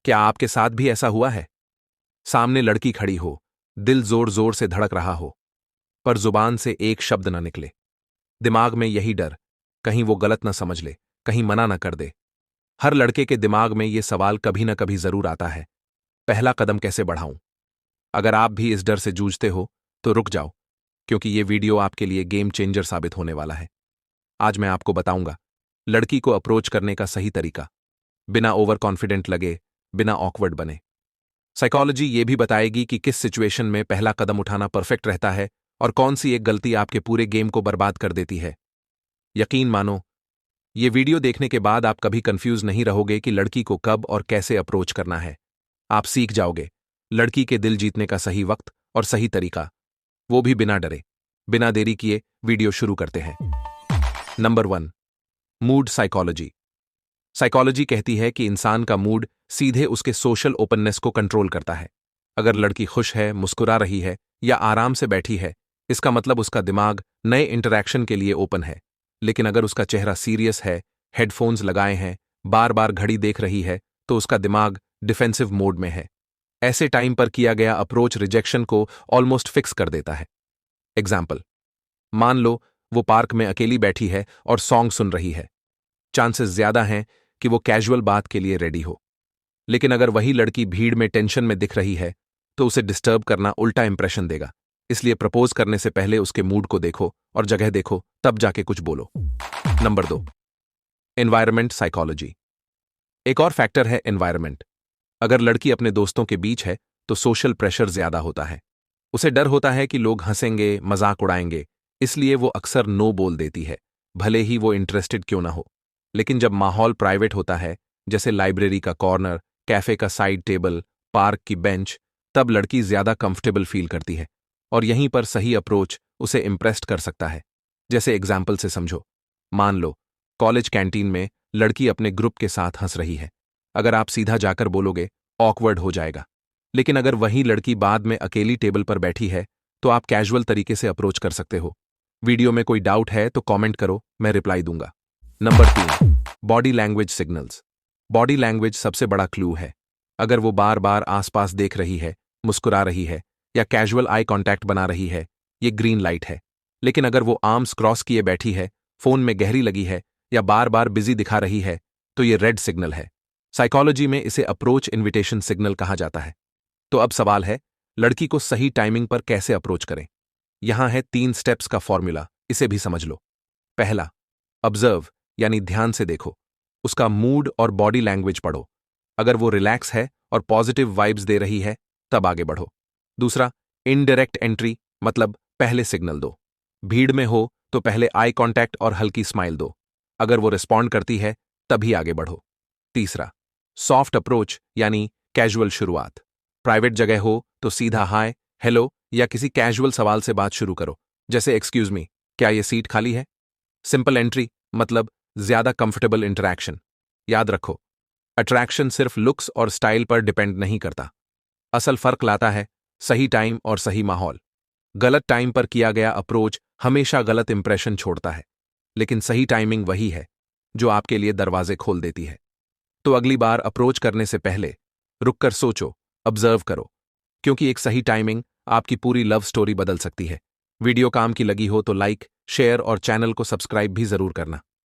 क्या आपके साथ भी ऐसा हुआ है? सामने लड़की खड़ी हो, दिल जोर जोर से धड़क रहा हो, पर जुबान से एक शब्द न निकले। दिमाग में यही डर, कहीं वो गलत न समझ ले, कहीं मना न कर दे। हर लड़के के दिमाग में ये सवाल कभी न कभी जरूर आता है, पहला कदम कैसे बढ़ाऊं? अगर आप भी इस डर से जूझते हो तो रुक जाओ, क्योंकि ये वीडियो आपके लिए गेम चेंजर साबित होने वाला है। आज मैं आपको बताऊंगा लड़की को अप्रोच करने का सही तरीका, बिना ओवर कॉन्फिडेंट लगे, बिना ऑकवर्ड बने। साइकोलॉजी ये भी बताएगी कि किस सिचुएशन में पहला कदम उठाना परफेक्ट रहता है और कौन सी एक गलती आपके पूरे गेम को बर्बाद कर देती है। यकीन मानो, ये वीडियो देखने के बाद आप कभी कंफ्यूज नहीं रहोगे कि लड़की को कब और कैसे अप्रोच करना है। आप सीख जाओगे लड़की के दिल जीतने का सही वक्त और सही तरीका, वो भी बिना डरे। बिना देरी किए वीडियो शुरू करते हैं। Number 1, mood psychology. साइकोलॉजी कहती है कि इंसान का मूड सीधे उसके सोशल ओपननेस को कंट्रोल करता है। अगर लड़की खुश है, मुस्कुरा रही है या आराम से बैठी है, इसका मतलब उसका दिमाग नए इंटरैक्शन के लिए ओपन है। लेकिन अगर उसका चेहरा सीरियस है, हेडफोन्स लगाए हैं, बार बार घड़ी देख रही है, तो उसका दिमाग डिफेंसिव मोड में है। ऐसे टाइम पर किया गया अप्रोच रिजेक्शन को ऑलमोस्ट फिक्स कर देता है। एग्जाम्पल, मान लो वो पार्क में अकेली बैठी है और सॉन्ग सुन रही है। चांसेस ज्यादा हैं कि वो कैजुअल बात के लिए रेडी हो। लेकिन अगर वही लड़की भीड़ में टेंशन में दिख रही है, तो उसे डिस्टर्ब करना उल्टा इंप्रेशन देगा। इसलिए प्रपोज करने से पहले उसके मूड को देखो और जगह देखो, तब जाके कुछ बोलो। Number 2, environment psychology. एक और फैक्टर है एनवायरमेंट। अगर लड़की अपने दोस्तों के बीच है तो सोशल प्रेशर ज्यादा होता है। उसे डर होता है कि लोग हंसेंगे, मजाक उड़ाएंगे, इसलिए वो अक्सर नो बोल देती है, भले ही वो इंटरेस्टेड क्यों ना हो। लेकिन जब माहौल प्राइवेट होता है, जैसे लाइब्रेरी का कॉर्नर, कैफे का साइड टेबल, पार्क की बेंच, तब लड़की ज्यादा कंफर्टेबल फील करती है और यहीं पर सही अप्रोच उसे इम्प्रेस्ड कर सकता है। जैसे एग्जाम्पल से समझो, मान लो कॉलेज कैंटीन में लड़की अपने ग्रुप के साथ हंस रही है। अगर आप सीधा जाकर बोलोगे, ऑकवर्ड हो जाएगा। लेकिन अगर वही लड़की बाद में अकेली टेबल पर बैठी है, तो आप कैजुअल तरीके से अप्रोच कर सकते हो। वीडियो में कोई डाउट है तो कमेंट करो, मैं रिप्लाई दूंगा। Number 3, body language signals. Body language सबसे बड़ा क्लू है। अगर वो बार बार आसपास देख रही है, मुस्कुरा रही है या कैजुअल आई कांटेक्ट बना रही है, ये ग्रीन लाइट है। लेकिन अगर वो आर्म्स क्रॉस किए बैठी है, फोन में गहरी लगी है या बार बार बिजी दिखा रही है, तो ये रेड सिग्नल है। साइकोलॉजी में इसे अप्रोच इन्विटेशन सिग्नल कहा जाता है। तो अब सवाल है, लड़की को सही टाइमिंग पर कैसे अप्रोच करें? यहां है 3 स्टेप्स का फॉर्मूला, इसे भी समझ लो। पहला, ऑब्जर्व यानी ध्यान से देखो, उसका मूड और बॉडी लैंग्वेज पढ़ो। अगर वो रिलैक्स है और पॉजिटिव वाइब्स दे रही है, तब आगे बढ़ो। दूसरा, इनडायरेक्ट एंट्री, मतलब पहले सिग्नल दो। भीड़ में हो तो पहले आई कांटेक्ट और हल्की स्माइल दो। अगर वो रिस्पॉन्ड करती है, तभी आगे बढ़ो। तीसरा, सॉफ्ट अप्रोच यानी कैजुअल शुरुआत। प्राइवेट जगह हो तो सीधा हाय, हेलो या किसी कैजुअल सवाल से बात शुरू करो, जैसे एक्सक्यूज मी, क्या ये सीट खाली है? सिंपल एंट्री मतलब ज्यादा कंफर्टेबल इंटरैक्शन। याद रखो, अट्रैक्शन सिर्फ लुक्स और स्टाइल पर डिपेंड नहीं करता। असल फर्क लाता है सही टाइम और सही माहौल। गलत टाइम पर किया गया अप्रोच हमेशा गलत इंप्रेशन छोड़ता है, लेकिन सही टाइमिंग वही है जो आपके लिए दरवाजे खोल देती है। तो अगली बार अप्रोच करने से पहले रुककर सोचो, ऑब्जर्व करो, क्योंकि एक सही टाइमिंग आपकी पूरी लव स्टोरी बदल सकती है। वीडियो काम की लगी हो तो लाइक, शेयर और चैनल को सब्सक्राइब भी जरूर करना।